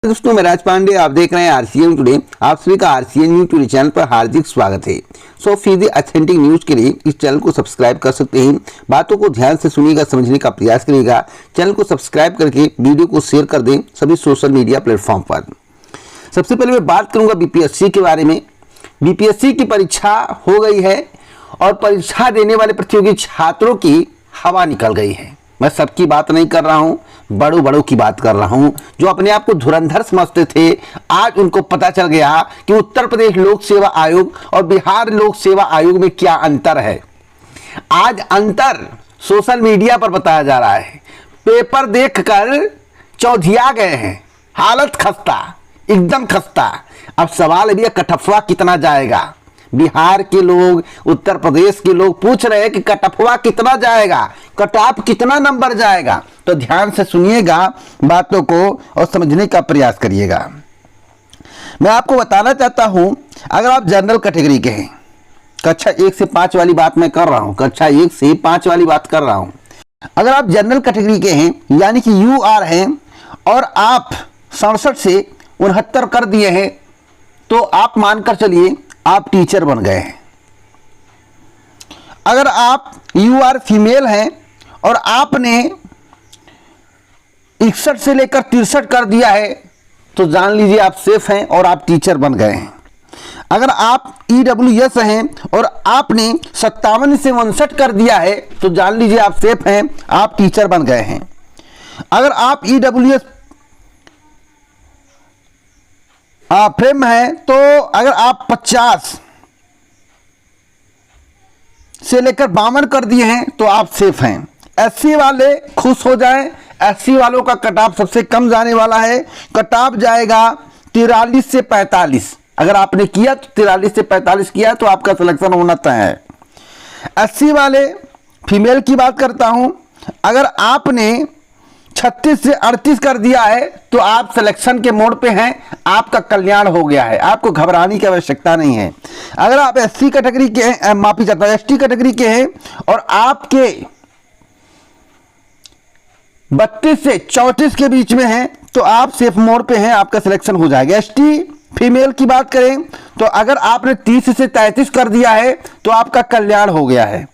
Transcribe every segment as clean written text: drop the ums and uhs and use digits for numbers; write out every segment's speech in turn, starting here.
दोस्तों मैं राज पांडे, आप देख रहे हैं आरसीएन टुडे। आप सभी का आरसीएन न्यूज टुडे चैनल पर हार्दिक स्वागत है। 100% ऑथेंटिक न्यूज के लिए इस चैनल को सब्सक्राइब कर सकते हैं। बातों को ध्यान से सुनिएगा, समझने का प्रयास करिएगा। चैनल को सब्सक्राइब करके वीडियो को शेयर कर दें सभी सोशल मीडिया प्लेटफॉर्म पर। सबसे पहले मैं बात करूंगा बीपीएससी के बारे में। बीपीएससी की परीक्षा हो गई है और परीक्षा देने वाले प्रतियोगी छात्रों की हवा निकल गई है। मैं सबकी बात नहीं कर रहा हूं, बड़ों की बात कर रहा हूं जो अपने आप को धुरंधर समझते थे। आज उनको पता चल गया कि उत्तर प्रदेश लोक सेवा आयोग और बिहार लोक सेवा आयोग में क्या अंतर है। आज अंतर सोशल मीडिया पर बताया जा रहा है। पेपर देखकर चौधिया गए हैं, हालत खस्ता, एकदम खस्ता। अब सवाल है कटअफवा कितना जाएगा। बिहार के लोग, उत्तर प्रदेश के लोग पूछ रहे हैं कि कटअफवा कितना जाएगा, कटऑफ कितना नंबर जाएगा। तो ध्यान से सुनिएगा बातों को और समझने का प्रयास करिएगा। मैं आपको बताना चाहता हूं, अगर आप जनरल कैटेगरी के हैं, कक्षा 1 से 5 वाली बात मैं कर रहा हूं, कक्षा 1 से 5 वाली बात कर रहा हूं। अगर आप जनरल कैटेगरी के हैं यानी कि यूआर हैं और आप 67 से 69 कर दिए हैं, तो आप मानकर चलिए आप टीचर बन गए हैं। अगर आप यूआर फीमेल हैं और आपने 61 से लेकर 63 कर दिया है, तो जान लीजिए आप सेफ हैं और आप टीचर बन गए हैं। अगर आप ईडब्ल्यूएस हैं और आपने 57 से 59 कर दिया है, तो जान लीजिए आप सेफ हैं, आप टीचर बन गए हैं। अगर आप ईडब्ल्यूएस फ्रेम है, तो अगर आप 50 से लेकर 52 कर दिए हैं, तो आप सेफ हैं। एससी वाले खुश हो जाएं, एससी वालों का कटऑफ सबसे कम जाने वाला है। कटऑफ जाएगा 43 से 45। अगर आपने किया तो 43 से 45 किया तो आपका सिलेक्शन होना तय है। एससी वाले फीमेल की बात करता हूं, अगर आपने 36 से 38 कर दिया है तो आप सिलेक्शन के मोड पे हैं, आपका कल्याण हो गया है, आपको घबराने की आवश्यकता नहीं है। अगर आप एससी कैटेगरी के हैं, माफी चाहता हूं, एसटी कैटेगरी के हैं और आपके 32 से 34 के बीच में हैं, तो आप सेफ मोड पे हैं, आपका सिलेक्शन हो जाएगा। एसटी फीमेल की बात करें तो अगर आपने 30 से 33 कर दिया है तो आपका कल्याण हो गया है।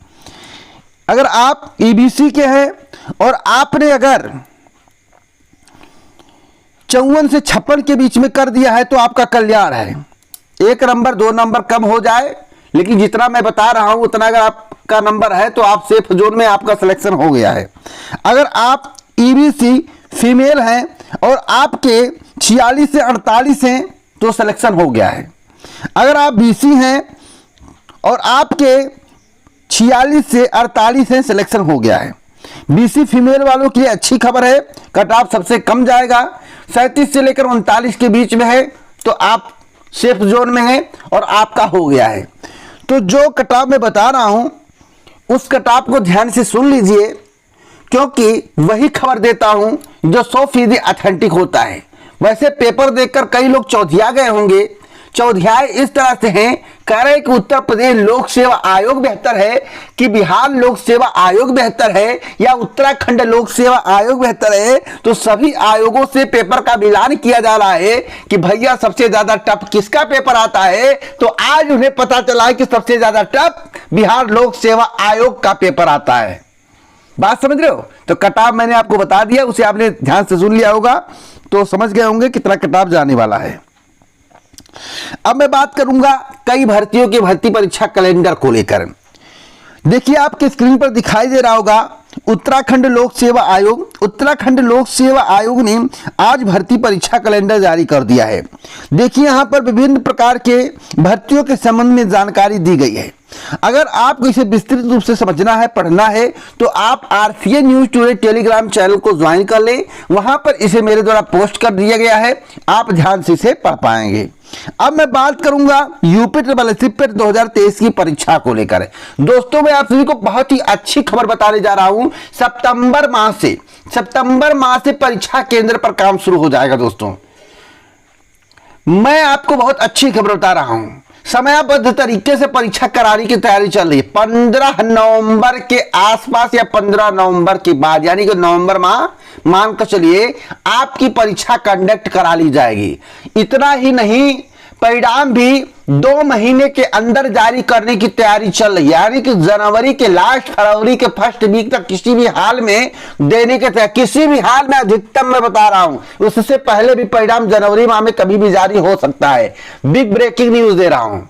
अगर आप ईबीसी के हैं और आपने अगर 54 से 56 के बीच में कर दिया है, तो आपका कल्याण है। 1 नंबर 2 नंबर कम हो जाए, लेकिन जितना मैं बता रहा हूं उतना अगर आपका नंबर है तो आप सेफ जोन में, आपका सिलेक्शन हो गया है। अगर आप ईबीसी फीमेल हैं और आपके 46 से 48 हैं, तो सिलेक्शन हो गया है। अगर आप बीसी हैं और आपके 46 से 48 हैं, सिलेक्शन हो गया है। बीसी फीमेल वालों की अच्छी खबर है, कटऑफ सबसे कम जाएगा। 37 से लेकर 39 के बीच में है, तो आप सेफ जोन में हैं और आपका हो गया है। तो जो कटऑफ मैं बता रहा हूं उस कटऑफ को ध्यान से सुन लीजिए, क्योंकि वही खबर देता हूं जो 100% ऑथेंटिक होता है। वैसे पेपर देखकर कई लोग चौधिया गए होंगे। चौधियाए इस तरह से हैं, कह रहे कि उत्तर प्रदेश लोक सेवा आयोग बेहतर है कि बिहार लोक सेवा आयोग बेहतर है या उत्तराखंड लोक सेवा आयोग बेहतर है। तो सभी आयोगों से पेपर का मिलान किया जा रहा है कि भैया सबसे ज्यादा टफ किसका पेपर आता है। तो आज उन्हें पता चला है कि सबसे ज्यादा टफ बिहार लोक सेवा आयोग का पेपर आता है। बात समझ रहे हो? तो कटऑफ मैंने आपको बता दिया, उसे आपने ध्यान से सुन लिया होगा, तो समझ गए होंगे कितना कटऑफ जाने वाला है। अब मैं बात करूंगा कई भर्तियों के भर्ती परीक्षा कैलेंडर को लेकर। देखिए आपके स्क्रीन पर दिखाई दे रहा होगा उत्तराखंड लोक सेवा आयोग। उत्तराखंड लोक सेवा आयोग ने आज भर्ती परीक्षा कैलेंडर जारी कर दिया है। देखिए यहां पर विभिन्न प्रकार के भर्तियों के संबंध में जानकारी दी गई है। अगर आपको इसे विस्तृत रूप से समझना है, पढ़ना है, तो आप RCN news today Telegram channel को ज्वाइन कर लें। वहां पर इसे मेरे द्वारा पोस्ट कर दिया गया है, आप ध्यान से इसे पढ़ पाएंगे। अब मैं बात करूंगा यूपी ट्रिपल 2023 की परीक्षा को लेकर। दोस्तों मैं आप सभी को बहुत ही अच्छी खबर बताने जा रहा हूं। सितंबर माह से परीक्षा केंद्र पर काम शुरू हो जाएगा। दोस्तों मैं आपको बहुत अच्छी खबर बता रहा हूं। समयबद्ध तरीके से परीक्षा कराने की तैयारी चल रही है। 15 नवंबर के आसपास या 15 नवंबर के बाद, यानी कि नवंबर माह मान कर चलिए आपकी परीक्षा कंडक्ट करा ली जाएगी। इतना ही नहीं, परिणाम भी 2 महीने के अंदर जारी करने की तैयारी चल रही है, यानी कि जनवरी के लास्ट, फरवरी के फर्स्ट वीक तक किसी भी हाल में देने के तैयार, किसी भी हाल में, अधिकतम मैं बता रहा हूं, उससे पहले भी परिणाम जनवरी माह में कभी भी जारी हो सकता है। बिग ब्रेकिंग न्यूज दे रहा हूं।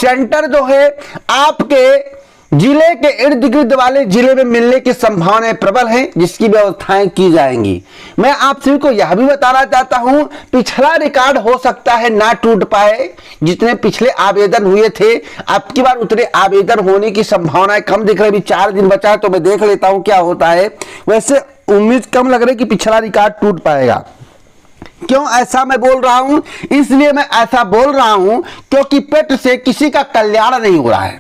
सेंटर जो है आपके जिले के इर्द गिर्द वाले जिले में मिलने की संभावनाएं प्रबल हैं, जिसकी व्यवस्थाएं की जाएंगी। मैं आप सभी को यह भी बताना चाहता हूं, पिछला रिकॉर्ड हो सकता है ना टूट पाए। जितने पिछले आवेदन हुए थे, अब की बार उतने आवेदन होने की संभावनाएं कम दिख रही। 4 दिन बचा है तो मैं देख लेता हूं क्या होता है। वैसे उम्मीद कम लग रही कि पिछला रिकॉर्ड टूट पाएगा। क्यों ऐसा मैं बोल रहा हूं? इसलिए मैं ऐसा बोल रहा हूं क्योंकि पेट से किसी का कल्याण नहीं हो रहा है।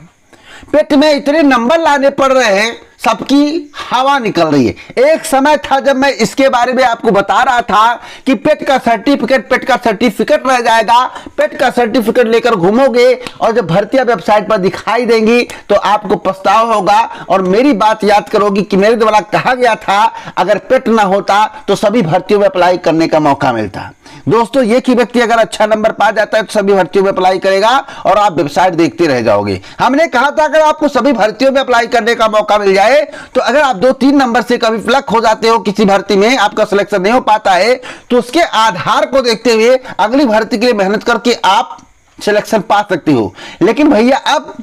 पेट में इतने नंबर लाने पड़ रहे हैं, सबकी हवा निकल रही है। एक समय था जब मैं इसके बारे में आपको बता रहा था कि पेट का सर्टिफिकेट रह जाएगा, पेट का सर्टिफिकेट लेकर घूमोगे और जब भर्तियां वेबसाइट पर दिखाई देंगी तो आपको पछतावा होगा और मेरी बात याद करोगी कि मेरे द्वारा कहा गया था अगर पेट ना होता तो सभी भर्तियों में अप्लाई करने का मौका मिलता। दोस्तों, एक ही व्यक्ति अगर अच्छा नंबर पा जाता है तो सभी भर्तियों में अप्लाई करेगा और आप वेबसाइट देखते रह जाओगे। हमने कहा था अगर आपको सभी भर्तियों में अप्लाई करने का मौका मिल जाए तो अगर आप 2-3 नंबर से कभी फ्लक हो जाते हो, किसी भर्ती में आपका सिलेक्शन नहीं हो पाता है, तो उसके आधार को देखते हुए अगली भर्ती के लिए मेहनत करके आप सिलेक्शन पा सकते हो। लेकिन भैया अब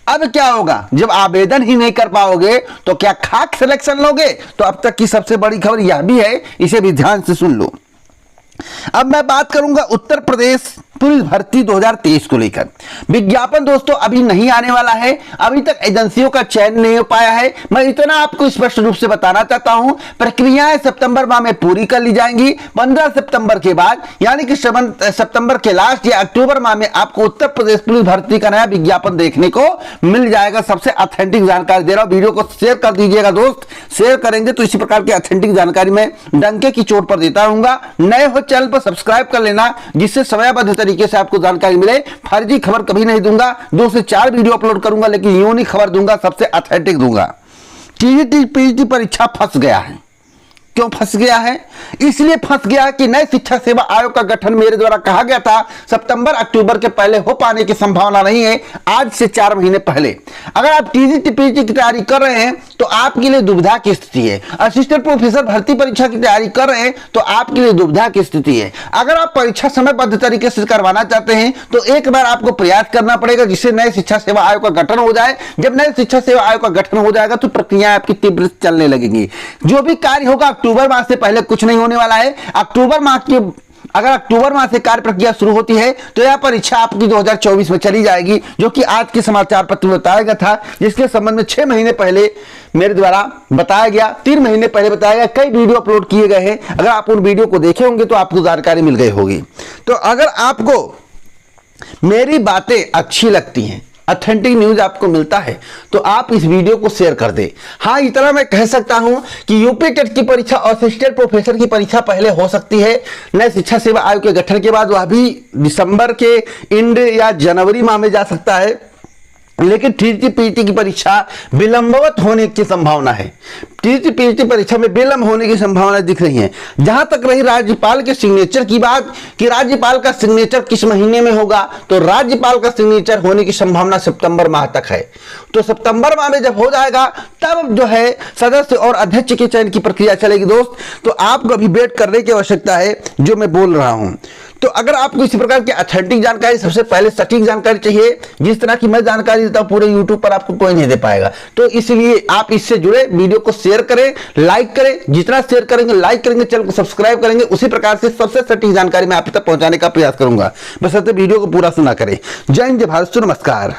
क्या होगा? जब आवेदन ही नहीं कर पाओगे तो क्या खाक सिलेक्शन लोगे? तो अब तक की सबसे बड़ी खबर यह भी है, इसे भी ध्यान से सुन लो। अब मैं बात करूंगा उत्तर प्रदेश पुलिस भर्ती 2023 को लेकर। विज्ञापन दोस्तों अभी नहीं आने वाला है, अभी तक एजेंसियों का चयन नहीं हो पाया है। मैं इतना आपको स्पष्ट रूप से बताना चाहता हूं, प्रक्रियाएं सितंबर माह में पूरी कर ली जाएंगी। 15 सितंबर के बाद, यानी कि सितंबर के लास्ट या अक्टूबर माह में आपको उत्तर प्रदेश पुलिस भर्ती का नया विज्ञापन देखने को मिल जाएगा। सबसे ऑथेंटिक जानकारी दे रहा हूं, वीडियो को शेयर कर दीजिएगा दोस्त। शेयर करेंगे तो इसी प्रकार की ऑथेंटिक जानकारी मैं डंके की चोट पर देता रहूंगा। नए हो चैनल पर सब्सक्राइब कर लेना, जिससे समयबद्ध तरीके से आपको जानकारी मिले। फर्जी खबर कभी नहीं दूंगा, 2 से 4 वीडियो अपलोड करूंगा, लेकिन यूनिक खबर दूंगा, सबसे ऑथेंटिक दूंगा। टीजीटी पीजीटी परीक्षा फंस गया है। क्यों फंस गया है? इसलिए फंस गया कि नए शिक्षा सेवा आयोग का गठन मेरे द्वारा कहा गया था सितंबर अक्टूबर के पहले हो पाने की संभावना नहीं है, आज से 4 महीने पहले। अगर आप टीजीटी पीजीटी की तैयारी कर रहे हैं तो आपके लिए दुविधा की स्थिति है। असिस्टेंट प्रोफेसर भर्ती परीक्षा की तैयारी कर रहे हैं तो आपके लिए दुविधा की स्थिति है। अगर आप परीक्षा समयबद्ध तरीके से करवाना चाहते हैं तो एक बार आपको प्रयास करना पड़ेगा, जिससे नए शिक्षा सेवा आयोग का गठन हो जाए। जब नए शिक्षा सेवा आयोग का गठन हो जाएगा तो प्रक्रियाएं आपकी तीव्र चलने लगेंगी। जो भी कार्य होगा अक्टूबर माह से पहले कुछ नहीं होने वाला है। अगर अक्टूबर माह से कार्य प्रक्रिया शुरू होती है तो यह परीक्षा आपकी 2024 में चली जाएगी, जो कि आज के समाचार पत्र में बताया गया था, जिसके संबंध में 6 महीने पहले मेरे द्वारा बताया गया, 3 महीने पहले बताया गया। कई वीडियो अपलोड किए गए हैं, अगर आप उन वीडियो को देखे होंगे तो आपको जानकारी मिल गई होगी। तो अगर आपको मेरी बातें अच्छी लगती हैं, ऑथेंटिक न्यूज आपको मिलता है, तो आप इस वीडियो को शेयर कर दे। हाँ, इतना मैं कह सकता हूं कि यूपी टेट की परीक्षा और असिस्टेंट प्रोफेसर की परीक्षा पहले हो सकती है नए शिक्षा सेवा आयोग के गठन के बाद। वह भी दिसंबर के एंड या जनवरी माह में जा सकता है, लेकिन टीजीटी पीजीटी की परीक्षा विलंबवत होने की संभावना है। टीजीटी पीजीटी परीक्षा में विलंब होने की संभावना दिख रही है। जहां तक रही राज्यपाल के सिग्नेचर की बात कि राज्यपाल का सिग्नेचर किस महीने में होगा, तो राज्यपाल का सिग्नेचर होने की संभावना सितंबर माह तक है। तो सितंबर माह में जब हो जाएगा तब जो है सदस्य और अध्यक्ष के चयन की प्रक्रिया चलेगी दोस्त। तो आपको अभी वेट करने की आवश्यकता है, जो मैं बोल रहा हूं। तो अगर आपको इसी प्रकार की ऑथेंटिक जानकारी, सबसे पहले सटीक जानकारी चाहिए, जिस तरह की मैं जानकारी देता हूं पूरे यूट्यूब पर आपको कोई नहीं दे पाएगा, तो इसलिए आप इससे जुड़े वीडियो को शेयर करें, लाइक करें। जितना शेयर करेंगे, लाइक करेंगे, चैनल को सब्सक्राइब करेंगे, उसी प्रकार से सबसे सटीक जानकारी मैं आप तक पहुंचाने का प्रयास करूंगा। बस वीडियो को पूरा सुना करें। जय हिंद, जय भारत, नमस्कार।